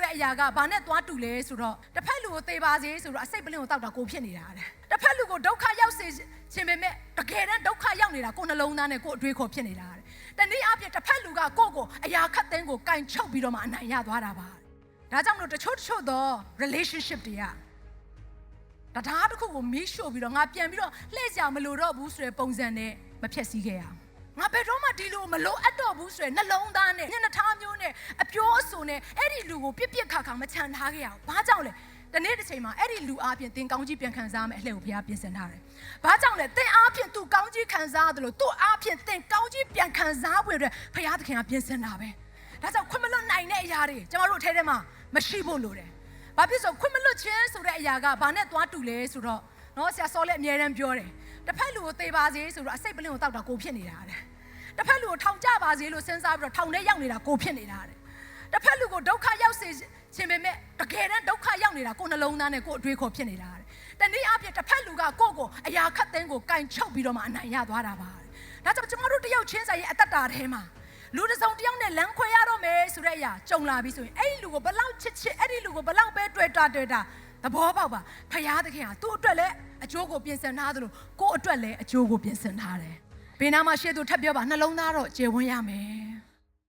တဲ့အရာကဘာနဲ့သွားတူလဲဆိုတော့တစ်ဖက်လူကိုသေပါစေဆိုတော့အစိတ်ပလင်းကိုတောက်တာကိုဖြစ်နေတာတဲ့တစ်ဖက်လူကိုဒုက္ခရောက်စေခြင်းပဲမဲ့တကယ်တမ်းဒုက္ခရောက်နေတာကိုနှလုံးသားနဲ့ကိုအတွေးခေါ်ဖြစ်နေတာတဲ့တနည်းအားဖြင့်တစ်ဖက်လူကကိုအရာခတ်သိမ်းကိုကင်ချုပ်ပြီးတော့မှအနိုင်ရသွားတာပါဒါကြောင့်မလို့တချို့သော relationship တွေကတရားတစ်ခုကိုမီးရှို့ပြီးတော့ငါပြန်ပြီးတော့လှည့်ကြမလို့တော့ဘူးဆိုတဲ့ပုံစံနဲ့မဖြတ်စည်းခဲ့ရအောင်ငါဘယ်တော့မှဒီလိုမလို့အပ်တော့ဘူးဆိုတဲ့နှလုံးသားနဲ့ညှဉ်းထားမျိုးနဲ့အပြောအဆိုနဲ့အဲ့ဒီလူကိုပြစ်ပြစ်ခါခါမချန်ထားခဲ့ရအောင်ဘာကြောင့်လဲတနေ့တစ်ချိန်မှာအဲ့ဒီလူအားဖြင့်သင်ကောင်းကြီးပြန်ခံစားမယ်အလှည့်ကိုဘုရားပြင်ဆင်ထားတယ်ဘာကြောင့်လဲသင်အားဖြင့်သူကောင်းကြီးခံစားရတယ်လို့သူ့အားဖြင့်သင်ကောင်းကြီးပြန်ခံစားဖို့အတွက်ဘုရားသခင်ကပြင်ဆင်တာပဲဒါကြောင့်ခွင့်မလွတ်နိုင်တဲ့အရာတွေကျွန်တော်တို့အထဲထဲမှာမရှိဖို့လိုတယ်ဘာဖြစ်လို့ခွင့်မလွတ်ခြင်းဆိုတဲ့အရာကဘာနဲ့သွားတူလဲဆိုတော့နော်ဆရာစောလည်းအမြဲတမ်းပြောတယ်တစ်ဖက်လူကိုသေပါစေဆိုတော့အစိတ်ပလင်းကိုတောက်တာကိုဖြစ်နေတာတဲ့တစ်ဖက်လူကိုထောင်ကြပါစေလို့စဉ်းစားပြီးတော့ထောင်ထဲရောက်နေတာကိုဖြစ်နေတာတဲ့တစ်ဖက်လူကိုဒုက္ခရောက်စေခြင်းပဲမဲ့တကယ်တမ်းဒုက္ခရောက်နေတာကိုနှလုံးသားနဲ့ကိုအတွေးခေါ်ဖြစ်နေတာတဲ့တနည်းအားဖြင့်တစ်ဖက်လူကကိုအရာခတ်သိမ်းကိုကင်ချုပ်ပြီးတော့မှအနိုင်ရသွားတာပါတဲ့ဒါကြောင့်ကျွန်တော်တို့တယောက်ချင်းစာရဲ့အသက်တာထဲမှာလူတစ်စုံတစ်ယောက်နဲ့လမ်းခွဲရတော့မယ်ဆိုတဲ့အရာကြုံလာပြီဆိုရင်အဲ့ဒီလူကိုဘလောက်ချစ်အဲ့ဒီလူကိုဘလောက်ပဲတွေ့တာသဘောပေါက်ပါဖယားသခင်ကသူ့အတွက်လည်းအကျိုးကိုပြင်ဆင်ထားသလိုကိုယ့်အတွက်လည်းအကျိုးကိုပြင်ဆင်ထားတယ်ဘေးနားမှာရှေ့သူထပ်ပြောပါနှလုံးသားတော့ကျေဝန်းရမယ်